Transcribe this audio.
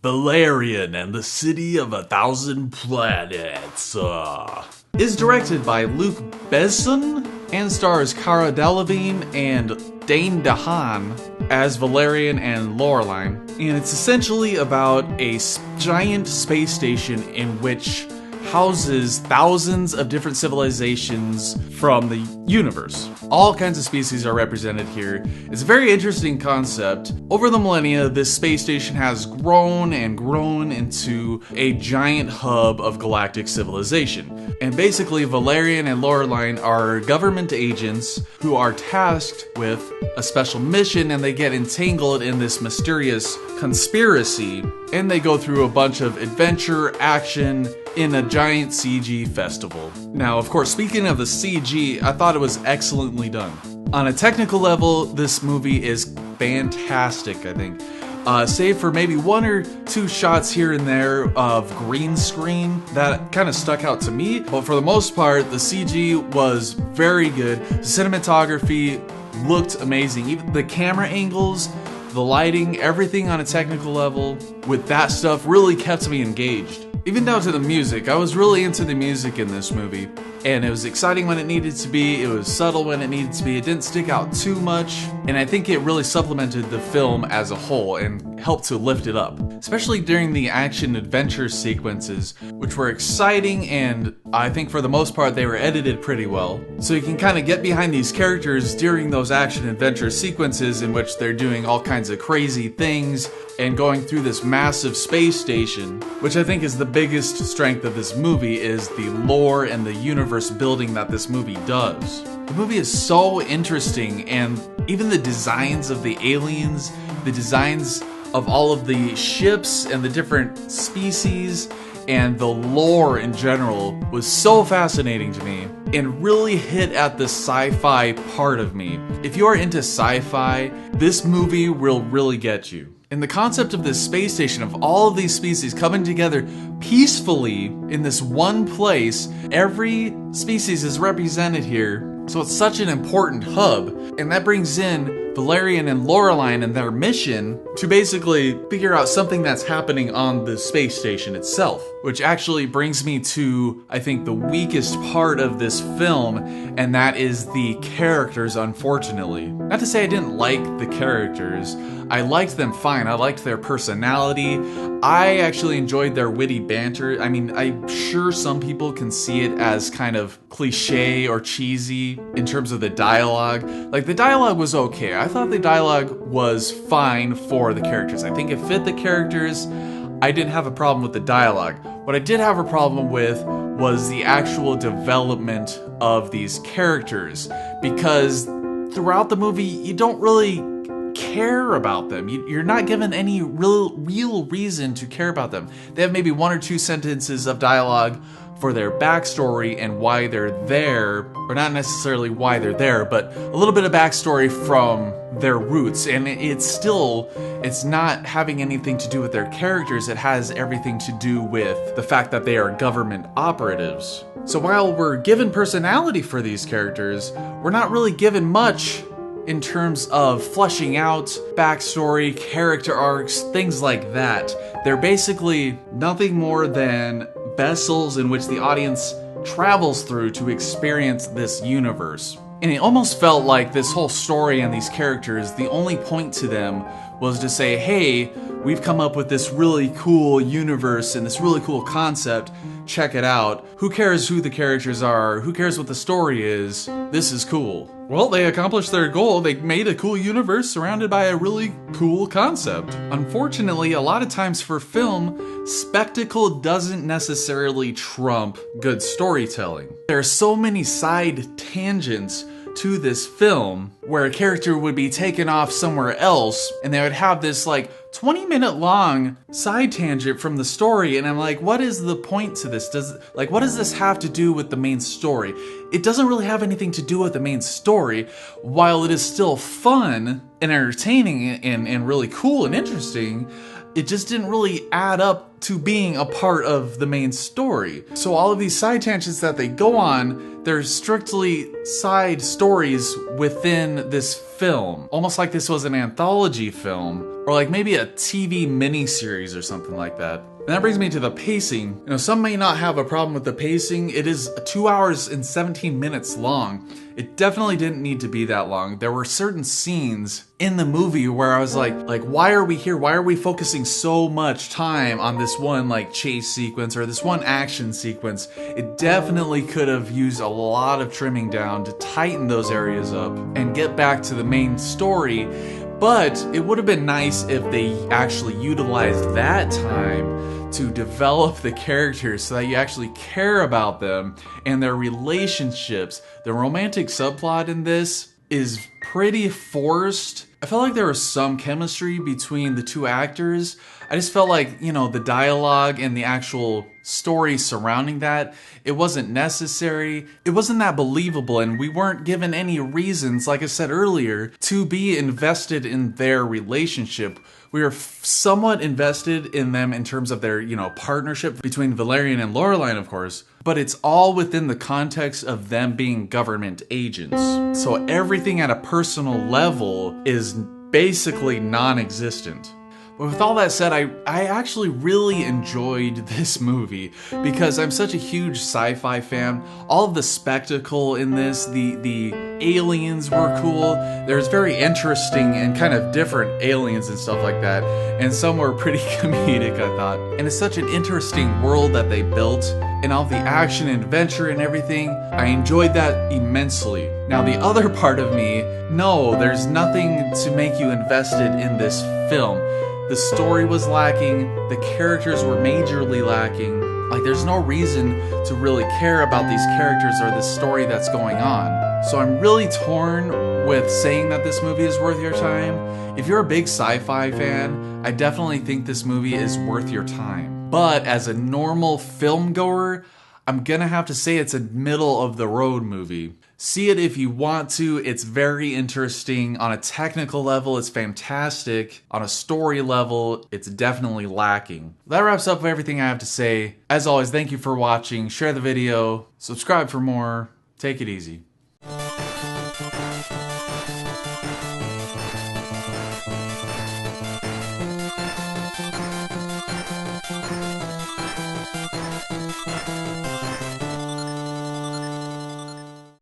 Valerian and the City of 1,000 Planets is directed by Luc Besson and stars Cara Delevingne and Dane DeHaan as Valerian and Laureline. And it's essentially about a giant space station in which houses thousands of different civilizations from the universe. All kinds of species are represented here. It's a very interesting concept. Over the millennia, this space station has grown and grown into a giant hub of galactic civilization. And basically, Valerian and Laureline are government agents who are tasked with a special mission, and they get entangled in this mysterious conspiracy, and they go through a bunch of adventure, action, in a giant CG festival. Now, of course, speaking of the CG, I thought it was excellently done. On a technical level, this movie is fantastic, I think. Save for maybe one or two shots here and there of green screen that kind of stuck out to me. But for the most part, the CG was very good. The cinematography looked amazing. Even the camera angles, the lighting, everything on a technical level with that stuff really kept me engaged. Even down to the music. I was really into the music in this movie, and it was exciting when it needed to be, it was subtle when it needed to be, it didn't stick out too much, and I think it really supplemented the film as a whole and helped to lift it up. Especially during the action-adventure sequences, which were exciting, and I think for the most part they were edited pretty well. So you can kind of get behind these characters during those action-adventure sequences in which they're doing all kinds of crazy things and going through this massive space station, which I think is the biggest strength of this movie, is the lore and the universe building that this movie does. The movie is so interesting, and even the designs of the aliens, the designs of all of the ships and the different species, and the lore in general was so fascinating to me and really hit at the sci-fi part of me. If you are into sci-fi, this movie will really get you. And the concept of this space station, of all of these species coming together peacefully in this one place, every species is represented here, so it's such an important hub. And that brings in Valerian and Laureline and their mission to basically figure out something that's happening on the space station itself. Which actually brings me to, I think, the weakest part of this film, and that is the characters, unfortunately. Not to say I didn't like the characters, I liked them fine, I liked their personality, I actually enjoyed their witty banter. I mean, I'm sure some people can see it as kind of cliche or cheesy in terms of the dialogue. Like, the dialogue was okay. I thought the dialogue was fine for the characters. I think it fit the characters. I didn't have a problem with the dialogue. What I did have a problem with was the actual development of these characters, because throughout the movie, you don't really care about them. You're not given any real reason to care about them. They have maybe one or two sentences of dialogue for their backstory and why they're there, or not necessarily why they're there, but a little bit of backstory from their roots. And it's not having anything to do with their characters, it has everything to do with the fact that they are government operatives. So while we're given personality for these characters, we're not really given much in terms of fleshing out backstory, character arcs, things like that. They're basically nothing more than vessels in which the audience travels through to experience this universe. And it almost felt like this whole story and these characters, the only point to them was to say, hey, we've come up with this really cool universe and this really cool concept, check it out. Who cares who the characters are? Who cares what the story is? This is cool. Well, they accomplished their goal. They made a cool universe surrounded by a really cool concept. Unfortunately, a lot of times for film, spectacle doesn't necessarily trump good storytelling. There are so many side tangents to this film where a character would be taken off somewhere else and they would have this like 20-minute long side tangent from the story, and I'm like, what is the point to this? What does this have to do with the main story? It doesn't really have anything to do with the main story. While it is still fun and entertaining and really cool and interesting, it just didn't really add up to being a part of the main story. So all of these side tangents that they go on, They're strictly side stories within this film. Almost like this was an anthology film, or like maybe a TV miniseries or something like that. And that brings me to the pacing. You know, some may not have a problem with the pacing. It is 2 hours and 17 minutes long. It definitely didn't need to be that long. There were certain scenes in the movie where I was like, why are we here? Why are we focusing so much time on this one like chase sequence or this one action sequence? It definitely could have used a lot of trimming down to tighten those areas up and get back to the main story. But it would have been nice if they actually utilized that time to develop the characters so that you actually care about them and their relationships. The romantic subplot in this is pretty forced. I felt like there was some chemistry between the two actors. I just felt like, you know, the dialogue and the actual story surrounding that, it wasn't necessary. It wasn't that believable, and we weren't given any reasons, like I said earlier, to be invested in their relationship. We were somewhat invested in them in terms of their, you know, partnership between Valerian and Laureline, of course, but it's all within the context of them being government agents. So everything at a personal level is basically non-existent. But with all that said, I actually really enjoyed this movie because I'm such a huge sci-fi fan. All of the spectacle in this, the aliens were cool. There's very interesting and kind of different aliens and stuff like that. And some were pretty comedic, I thought. And it's such an interesting world that they built. And all the action and adventure and everything, I enjoyed that immensely. Now the other part of me, no, there's nothing to make you invested in this film. The story was lacking, the characters were majorly lacking. Like, there's no reason to really care about these characters or the story that's going on. So I'm really torn with saying that this movie is worth your time. If you're a big sci-fi fan, I definitely think this movie is worth your time. But as a normal film goer, I'm gonna have to say it's a middle of the road movie. See it if you want to. It's very interesting. On a technical level, it's fantastic. On a story level, it's definitely lacking. That wraps up everything I have to say. As always, thank you for watching. Share the video. Subscribe for more. Take it easy.